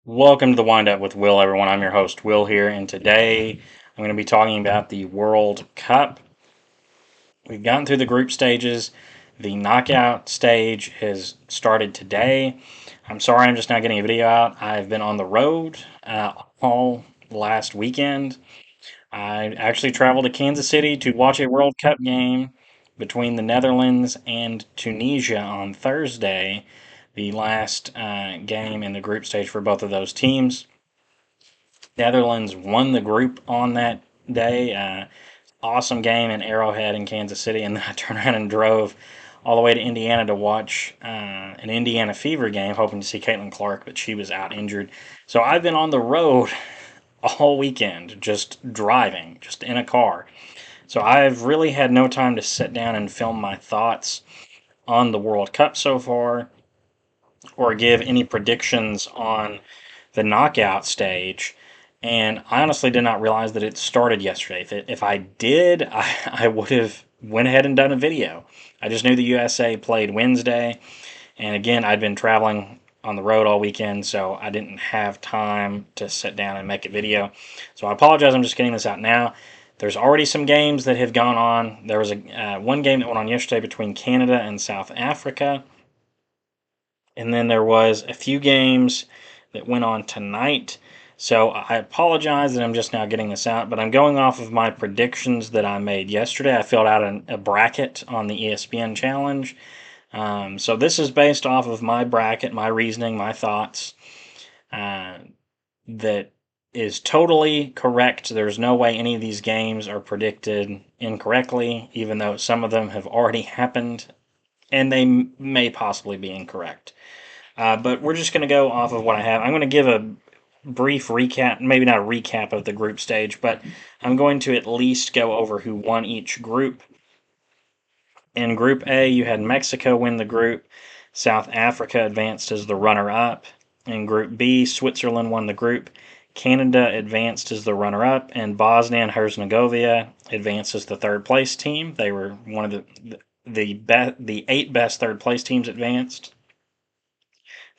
Welcome to the Wind Up with Will, everyone. I'm your host, Will, here, and today I'm going to be talking about the World Cup. We've gotten through the group stages. The knockout stage has started today. I'm sorry I'm just not getting a video out. I've been on the road all last weekend. I actually traveled to Kansas City to watch a World Cup game between the Netherlands and Tunisia on Thursday, the last game in the group stage for both of those teams. Netherlands won the group on that day. Awesome game in Arrowhead in Kansas City, and then I turned around and drove all the way to Indiana to watch an Indiana Fever game, hoping to see Caitlin Clark, but she was out injured. So I've been on the road all weekend, just driving, just in a car. So I've really had no time to sit down and film my thoughts on the World Cup so far, or give any predictions on the knockout stage. And I honestly did not realize that it started yesterday. If I did, I would have went ahead and done a video. I just knew the USA played Wednesday, and again, I'd been traveling on the road all weekend, so I didn't have time to sit down and make a video. So I apologize. I'm just getting this out now. There's already some games that have gone on. There was one game that went on yesterday between Canada and South Africa. And then there was a few games that went on tonight. So I apologize that I'm just now getting this out, but I'm going off of my predictions that I made yesterday. I filled out a bracket on the ESPN challenge. So this is based off of my bracket, my reasoning, my thoughts. That is totally correct. There's no way any of these games are predicted incorrectly, even though some of them have already happened, and they may possibly be incorrect. But we're just going to go off of what I have. I'm going to give a brief recap, maybe not a recap of the group stage, but I'm going to at least go over who won each group. In Group A, you had Mexico win the group. South Africa advanced as the runner-up. In Group B, Switzerland won the group. Canada advanced as the runner-up, and Bosnia and Herzegovina advanced as the third-place team. They were one of the 8 best third-place teams advanced.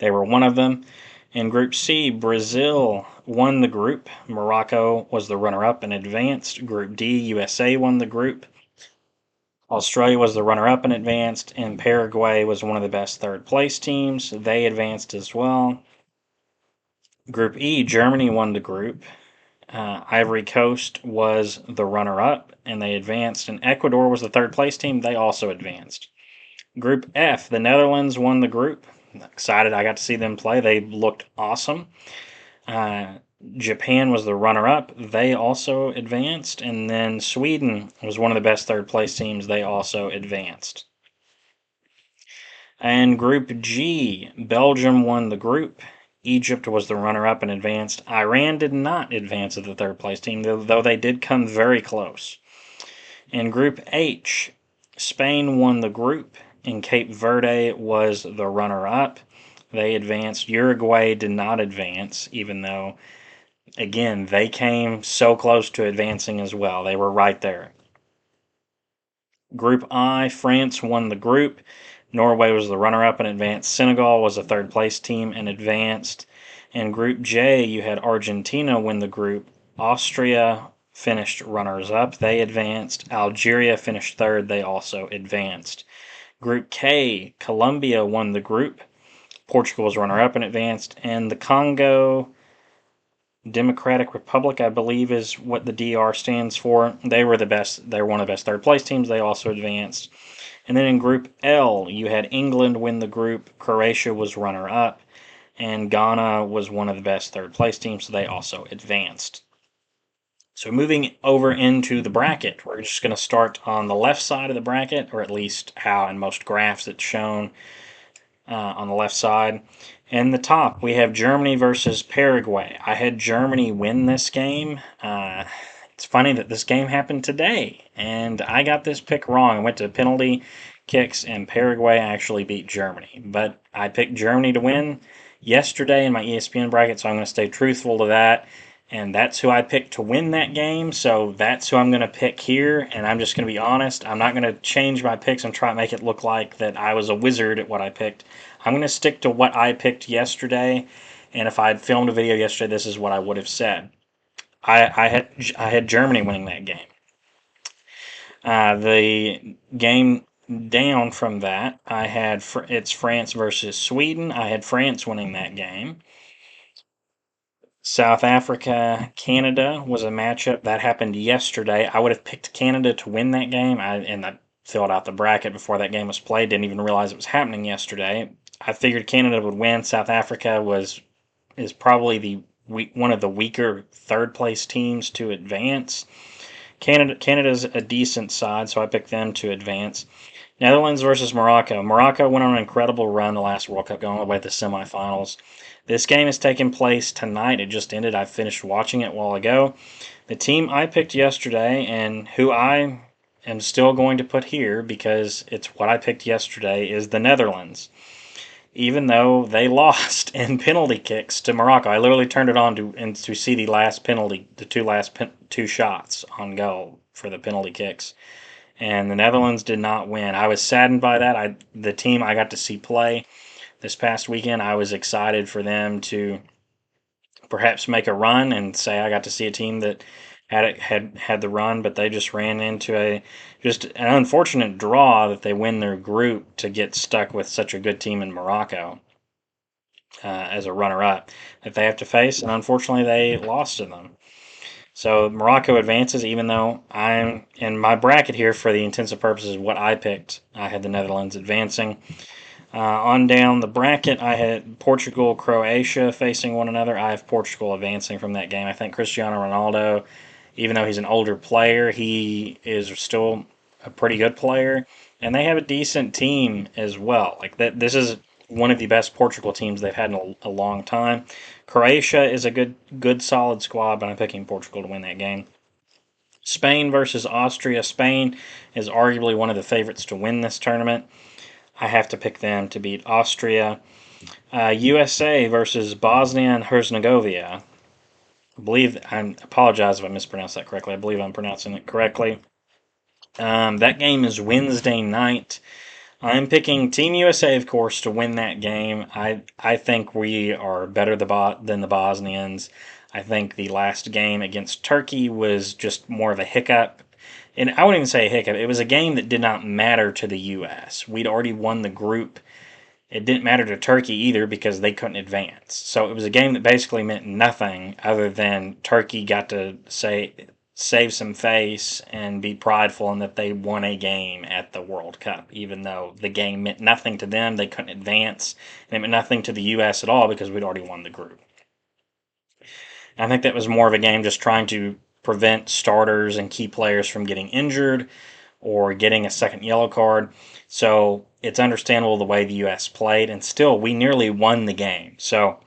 They were one of them. In Group C, Brazil won the group. Morocco was the runner-up and advanced. Group D, USA won the group. Australia was the runner-up and advanced, and Paraguay was one of the best third-place teams. They advanced as well. Group E, Germany won the group. Ivory Coast was the runner-up, and they advanced. And Ecuador was the third-place team. They also advanced. Group F, the Netherlands won the group. Excited I got to see them play. They looked awesome. Japan was the runner-up. They also advanced. And then Sweden was one of the best third-place teams. They also advanced. And Group G, Belgium won the group. Egypt was the runner-up and advanced. Iran did not advance as the third-place team, though they did come very close. In Group H, Spain won the group, and Cape Verde was the runner-up. They advanced. Uruguay did not advance, even though, again, they came so close to advancing as well. They were right there. Group I, France won the group. Norway was the runner-up and advanced. Senegal was a third-place team and advanced. In Group J, you had Argentina win the group. Austria finished runners-up. They advanced. Algeria finished third. They also advanced. Group K, Colombia won the group. Portugal was runner-up and advanced. And the Congo Democratic Republic, I believe, is what the DR stands for. They were the best. They were one of the best third-place teams. They also advanced. And then in Group L, you had England win the group. Croatia was runner-up. And Ghana was one of the best third-place teams, so they also advanced. So moving over into the bracket, we're just going to start on the left side of the bracket, or at least how in most graphs it's shown on the left side. And the top, we have Germany versus Paraguay. I had Germany win this game. It's funny that this game happened today, and I got this pick wrong. I went to penalty kicks, and Paraguay actually beat Germany. But I picked Germany to win yesterday in my ESPN bracket, so I'm going to stay truthful to that. And that's who I picked to win that game, so that's who I'm going to pick here. And I'm just going to be honest. I'm not going to change my picks and try to make it look like that I was a wizard at what I picked. I'm going to stick to what I picked yesterday, and if I had filmed a video yesterday, this is what I would have said. I had Germany winning that game. The game down from that, I had it's France versus Sweden. I had France winning that game. South Africa, Canada was a matchup that happened yesterday. I would have picked Canada to win that game. I filled out the bracket before that game was played. Didn't even realize it was happening yesterday. I figured Canada would win. South Africa is probably one of the weaker third place teams to advance. Canada's a decent side, so I picked them to advance. Netherlands versus Morocco. Morocco went on an incredible run the last World Cup, going all the way to the semifinals. This game is taking place tonight. It just ended. I finished watching it a while ago. The team I picked yesterday, and who I am still going to put here because it's what I picked yesterday, is the Netherlands. Even though they lost in penalty kicks to Morocco, I literally turned it on to see the last penalty, the two shots on goal for the penalty kicks, and the Netherlands did not win. I was saddened by that. The team I got to see play this past weekend, I was excited for them to perhaps make a run and say I got to see a team that had the run, but they just ran into just an unfortunate draw that they win their group to get stuck with such a good team in Morocco as a runner-up that they have to face, and unfortunately they lost to them. So Morocco advances, even though I'm in my bracket here for the intensive purposes of what I picked. I had the Netherlands advancing. On down the bracket, I had Portugal, Croatia facing one another. I have Portugal advancing from that game. I think Cristiano Ronaldo, even though he's an older player, he is still a pretty good player, and they have a decent team as well. Like that, this is one of the best Portugal teams they've had in a long time. Croatia is a good solid squad, but I'm picking Portugal to win that game. Spain versus Austria. Spain is arguably one of the favorites to win this tournament. I have to pick them to beat Austria. USA versus Bosnia and Herzegovina. I apologize if I mispronounced that correctly. I believe I'm pronouncing it correctly. That game is Wednesday night. I'm picking Team USA, of course, to win that game. I think we are better than the Bosnians. I think the last game against Turkey was just more of a hiccup. And I wouldn't even say a hiccup. It was a game that did not matter to the U.S. We'd already won the group. It didn't matter to Turkey either because they couldn't advance. So it was a game that basically meant nothing other than Turkey got to save some face and be prideful in that they won a game at the World Cup, even though the game meant nothing to them. They couldn't advance, and it meant nothing to the U.S. at all because we'd already won the group. I think that was more of a game just trying to prevent starters and key players from getting injured or getting a second yellow card. So it's understandable the way the U.S. played, and still, we nearly won the game. So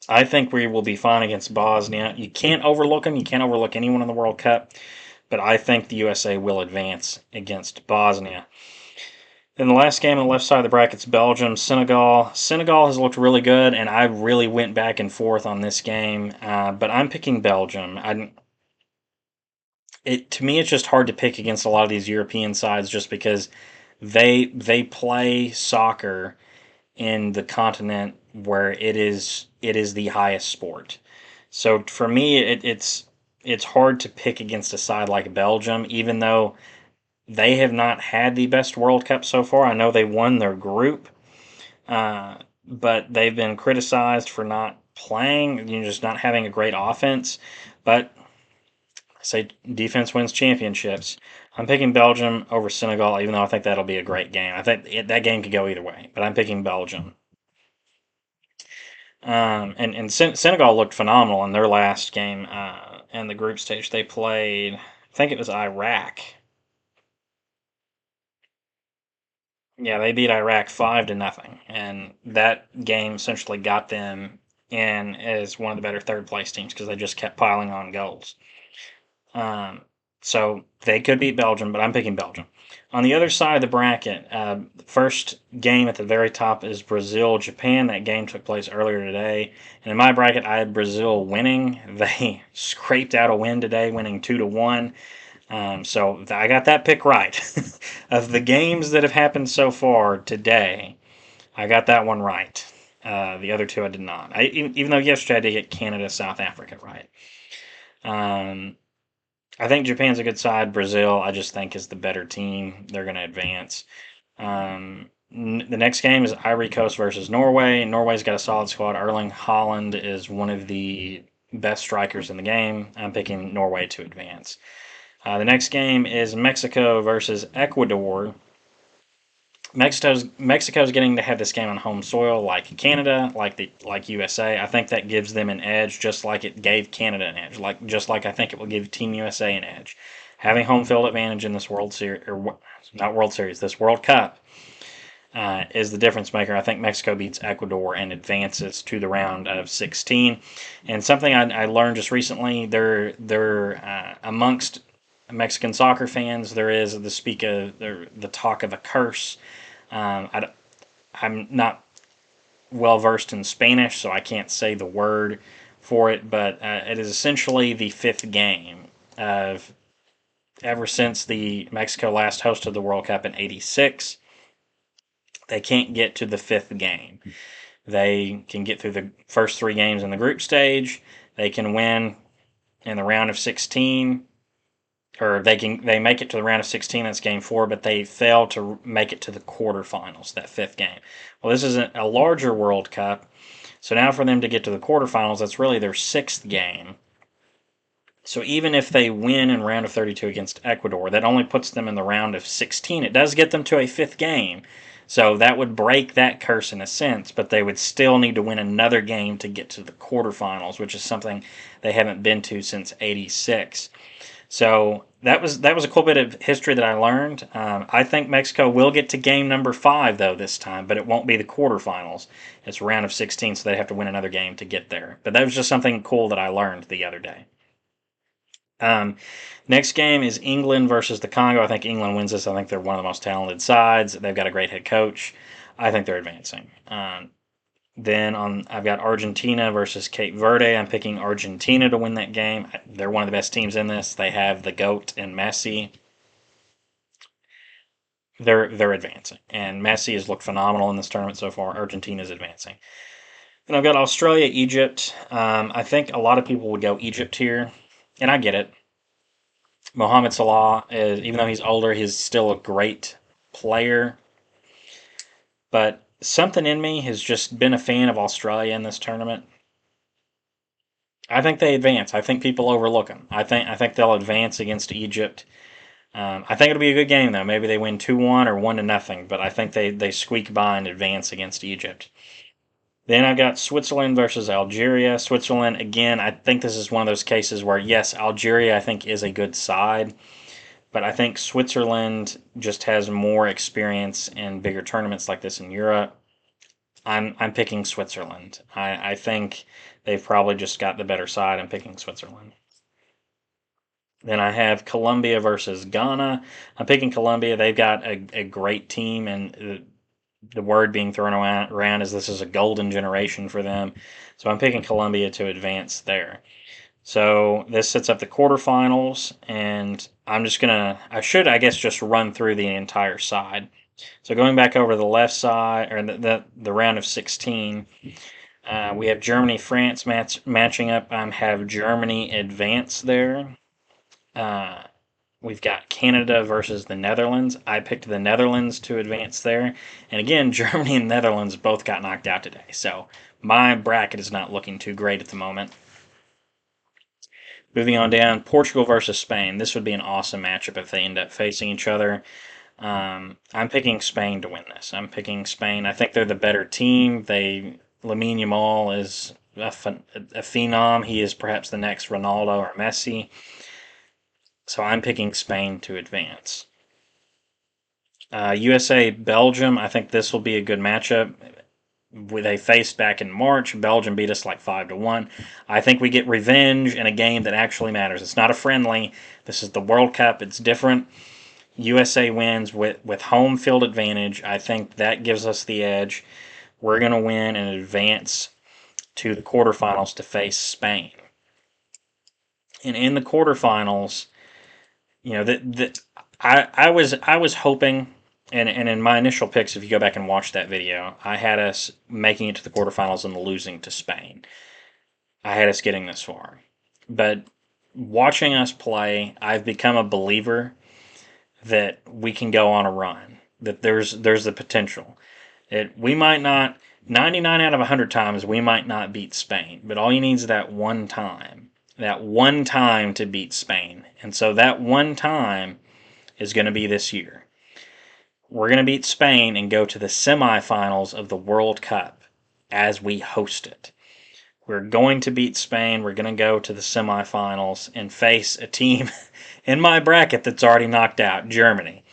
I think we will be fine against Bosnia. You can't overlook them. You can't overlook anyone in the World Cup, but I think the USA will advance against Bosnia. Then the last game on the left side of the bracket is Belgium, Senegal. Senegal has looked really good, and I really went back and forth on this game, but I'm picking Belgium. To me, it's just hard to pick against a lot of these European sides just because they play soccer in the continent where it is the highest sport. So for me, it's hard to pick against a side like Belgium, even though they have not had the best World Cup so far. I know they won their group, but they've been criticized for not playing, just not having a great offense. But I say defense wins championships. I'm picking Belgium over Senegal, even though I think that'll be a great game. I think that game could go either way, but I'm picking Belgium. And Senegal looked phenomenal in their last game in the group stage. They played, I think it was Iraq. Yeah, they beat Iraq 5-0, and that game essentially got them in as one of the better third place teams because they just kept piling on goals. So they could beat Belgium, but I'm picking Belgium. On the other side of the bracket, the first game at the very top is Brazil Japan. That game took place earlier today, and in my bracket, I had Brazil winning. They scraped out a win today, winning 2-1. So I got that pick right. Of the games that have happened so far today, I got that one right. The other two I did not. Even though yesterday I did get Canada, South Africa right. Um, I think Japan's a good side. Brazil, I just think, is the better team. They're going to advance. The next game is Ivory Coast versus Norway. Norway's got a solid squad. Erling Haaland is one of the best strikers in the game. I'm picking Norway to advance. The next game is Mexico versus Ecuador. Mexico's getting to have this game on home soil, like Canada, like USA. I think that gives them an edge, just like it gave Canada an edge, just like I think it will give Team USA an edge. Having home field advantage in this World Series, or not World Series, this World Cup, is the difference maker. I think Mexico beats Ecuador and advances to the round of 16. And something I learned just recently, they're amongst Mexican soccer fans, there is the talk of a curse. I'm not well versed in Spanish, so I can't say the word for it, but it is essentially the fifth game of ever since the Mexico last hosted the World Cup in '86. They can't get to the fifth game. They can get through the first three games in the group stage. They can win in the round of 16, or they make it to the round of 16. That's game four, but they fail to make it to the quarterfinals. That fifth game. Well, this is a larger World Cup, so now for them to get to the quarterfinals, that's really their sixth game. So even if they win in round of 32 against Ecuador, that only puts them in the round of 16. It does get them to a fifth game. So that would break that curse in a sense, but they would still need to win another game to get to the quarterfinals, which is something they haven't been to since '86. So that was a cool bit of history that I learned. I think Mexico will get to game number 5 though this time, but it won't be the quarterfinals. It's round of 16, so they have to win another game to get there. But that was just something cool that I learned the other day. Next game is England versus the Congo. I think England wins this. I think they're one of the most talented sides. They've got a great head coach. I think they're advancing. I've got Argentina versus Cape Verde. I'm picking Argentina to win that game. They're one of the best teams in this. They have the GOAT and Messi. They're advancing, and Messi has looked phenomenal in this tournament so far. Argentina is advancing. Then I've got Australia, Egypt. I think a lot of people would go Egypt here, and I get it. Mohamed Salah, even though he's older, he's still a great player. But something in me has just been a fan of Australia in this tournament. I think they advance. I think people overlook them. I think they'll advance against Egypt. I think it'll be a good game though. Maybe they win 2-1 or 1-0, but I think they squeak by and advance against Egypt. Then I've got Switzerland versus Algeria. Switzerland, again, I think this is one of those cases where, yes, Algeria, I think, is a good side, but I think Switzerland just has more experience in bigger tournaments like this in Europe. I'm picking Switzerland. I think they've probably just got the better side. I'm picking Switzerland. Then I have Colombia versus Ghana. I'm picking Colombia. They've got a great team, and the word being thrown around is this is a golden generation for them. So I'm picking Colombia to advance there. So this sets up the quarterfinals, and I should, I guess, just run through the entire side. So going back over the left side, or the round of 16, we have Germany, France matching up. I have Germany advance there. We've got Canada versus the Netherlands. I picked the Netherlands to advance there. And again, Germany and Netherlands both got knocked out today. So my bracket is not looking too great at the moment. Moving on down, Portugal versus Spain. This would be an awesome matchup if they end up facing each other. I'm picking Spain to win this. I'm picking Spain. I think they're the better team. Lamine Yamal is a phenom. He is perhaps the next Ronaldo or Messi. So I'm picking Spain to advance. USA Belgium. I think this will be a good matchup. They faced back in March. Belgium beat us like 5-1. I think we get revenge in a game that actually matters. It's not a friendly. This is the World Cup. It's different. USA wins with home field advantage. I think that gives us the edge. We're going to win and advance to the quarterfinals to face Spain. And in the quarterfinals, you know, I was hoping, and in my initial picks, if you go back and watch that video, I had us making it to the quarterfinals and losing to Spain. I had us getting this far. But watching us play, I've become a believer that we can go on a run. That there's the potential. We might not 99 out of 100 times we might not beat Spain, but all you need is that one time. That one time to beat Spain. And so that one time is going to be this year. We're going to beat Spain and go to the semifinals of the World Cup as we host it. We're going to beat Spain. We're going to go to the semifinals and face a team in my bracket that's already knocked out, Germany.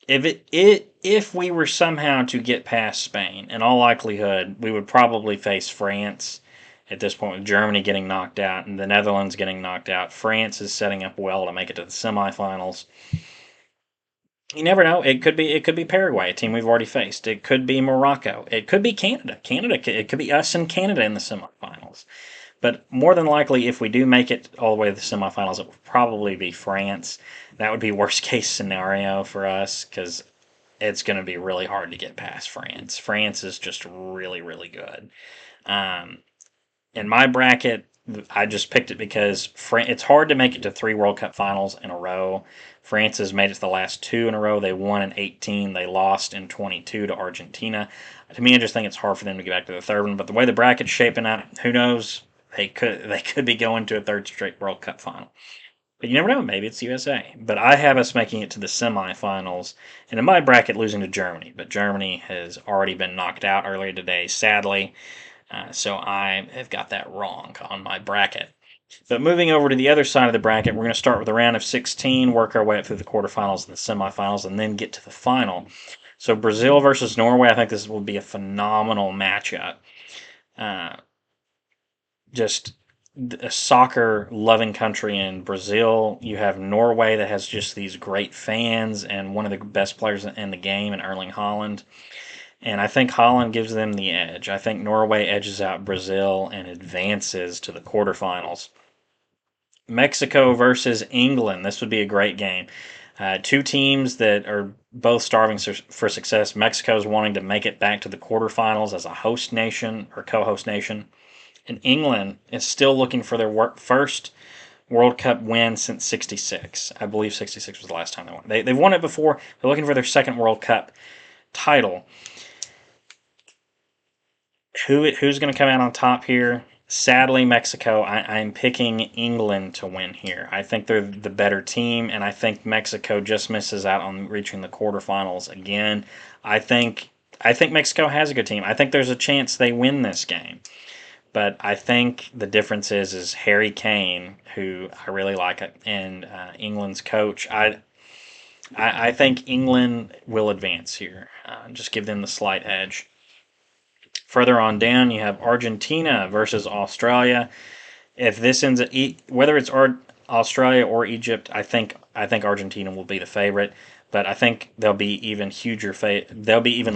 If we were somehow to get past Spain, in all likelihood, we would probably face France at this point, with Germany getting knocked out and the Netherlands getting knocked out. France is setting up well to make it to the semifinals. You never know. It could be Paraguay, a team we've already faced. It could be Morocco. It could be Canada. It could be us and Canada in the semifinals. But more than likely, if we do make it all the way to the semifinals, it would probably be France. That would be worst case scenario for us because it's going to be really hard to get past France. France is just really, really good. In my bracket, I just picked it because it's hard to make it to 3 World Cup finals in a row. France has made it to the last 2 in a row. They won in 18. They lost in 22 to Argentina. To me, I just think it's hard for them to get back to the third one. But the way the bracket's shaping out, who knows? They could be going to a third straight World Cup final. But you never know. Maybe it's USA. But I have us making it to the semifinals. And in my bracket, losing to Germany. But Germany has already been knocked out earlier today, sadly. So I have got that wrong on my bracket. But moving over to the other side of the bracket, we're going to start with a round of 16, work our way up through the quarterfinals and the semifinals, and then get to the final. So Brazil versus Norway, I think this will be a phenomenal matchup. Just a soccer-loving country in Brazil. You have Norway that has just these great fans and one of the best players in the game in Erling Haaland. And I think Holland gives them the edge. I think Norway edges out Brazil and advances to the quarterfinals. Mexico versus England. This would be a great game. 2 teams that are both starving for success. Mexico is wanting to make it back to the quarterfinals as a host nation or co-host nation. And England is still looking for their first World Cup win since '66. I believe '66 was the last time they won. They've won it before. They're looking for their second World Cup title. Who's going to come out on top here? Sadly, Mexico. I'm picking England to win here. I think they're the better team, and I think Mexico just misses out on reaching the quarterfinals again. I think Mexico has a good team. I think there's a chance they win this game. But I think the difference is Harry Kane, who I really like, and England's coach. I think England will advance here. Just give them the slight edge. Further on down, you have Argentina versus Australia. If this ends at whether it's Australia or Egypt, I think Argentina will be the favorite. But I think they'll be even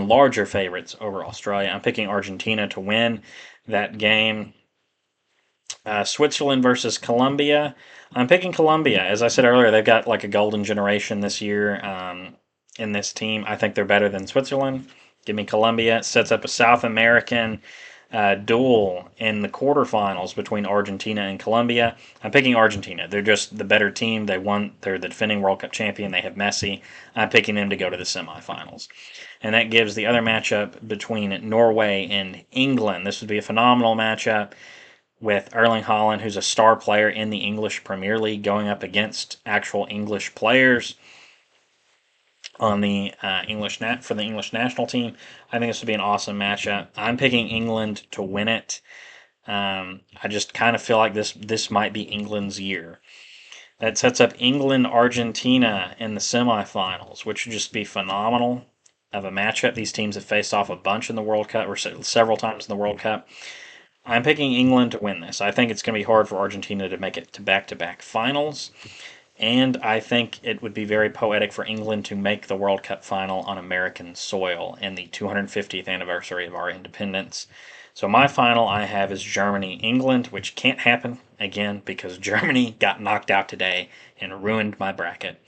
larger favorites over Australia. I'm picking Argentina to win that game. Switzerland versus Colombia. I'm picking Colombia. As I said earlier, they've got like a golden generation this year in this team. I think they're better than Switzerland. Give me Colombia. It sets up a South American duel in the quarterfinals between Argentina and Colombia. I'm picking Argentina. They're just the better team. They're the defending World Cup champion. They have Messi. I'm picking them to go to the semifinals. And that gives the other matchup between Norway and England. This would be a phenomenal matchup with Erling Haaland, who's a star player in the English Premier League, going up against actual English players on the for the English national team. I think this would be an awesome matchup. I'm picking England to win it. I just kind of feel like this might be England's year. That sets up England-Argentina in the semifinals, which would just be phenomenal of a matchup. These teams have faced off a bunch in the World Cup, or several times in the World Cup. I'm picking England to win this. I think it's going to be hard for Argentina to make it to back-to-back finals. And I think it would be very poetic for England to make the World Cup final on American soil in the 250th anniversary of our independence. So my final I have is Germany-England, which can't happen again because Germany got knocked out today and ruined my bracket.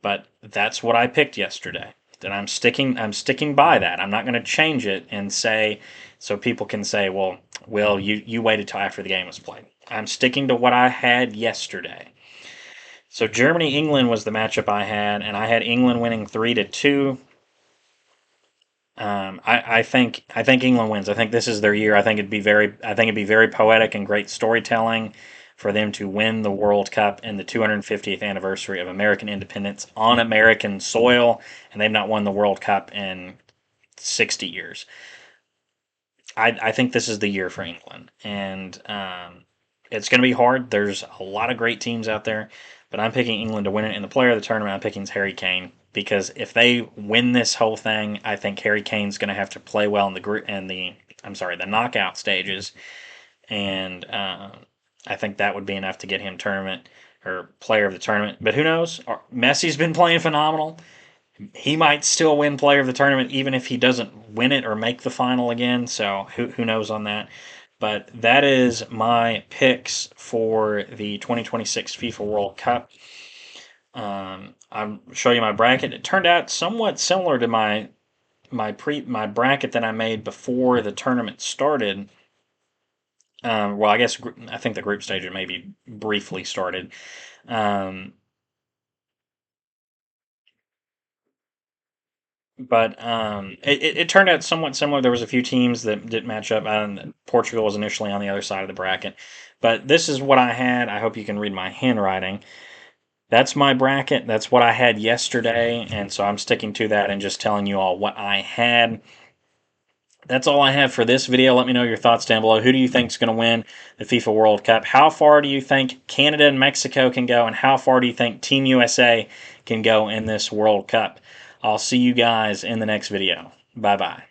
But that's what I picked yesterday. And I'm sticking by that. I'm not going to change it and say, so people can say, well, Will, you waited till after the game was played. I'm sticking to what I had yesterday. So Germany England was the matchup I had, and I had England winning 3-2. I think England wins. I think this is their year. I think it'd be very poetic and great storytelling for them to win the World Cup in the 250th anniversary of American independence on American soil, and they've not won the World Cup in 60 years. I think this is the year for England, and it's going to be hard. There's a lot of great teams out there, but I'm picking England to win it. And the player of the tournament I'm picking is Harry Kane, because if they win this whole thing, I think Harry Kane's going to have to play well in the group and the knockout stages, and I think that would be enough to get him tournament or player of the tournament. But who knows? Messi's been playing phenomenal. He might still win player of the tournament even if he doesn't win it or make the final again. So who knows on that? But that is my picks for the 2026 FIFA World Cup. I'll show you my bracket. It turned out somewhat similar to my bracket that I made before the tournament started. Well, I think the group stage maybe briefly started. Um, but it turned out somewhat similar. There was a few teams that didn't match up. Portugal was initially on the other side of the bracket, but this is what I had. I hope you can read my handwriting. That's my bracket. That's what I had yesterday, and so I'm sticking to that and just telling you all what I had. That's all I have for this video. Let me know your thoughts down below. Who do you think is going to win the FIFA World Cup? How far do you think Canada and Mexico can go? And how far do you think Team USA can go in this World Cup? I'll see you guys in the next video. Bye-bye.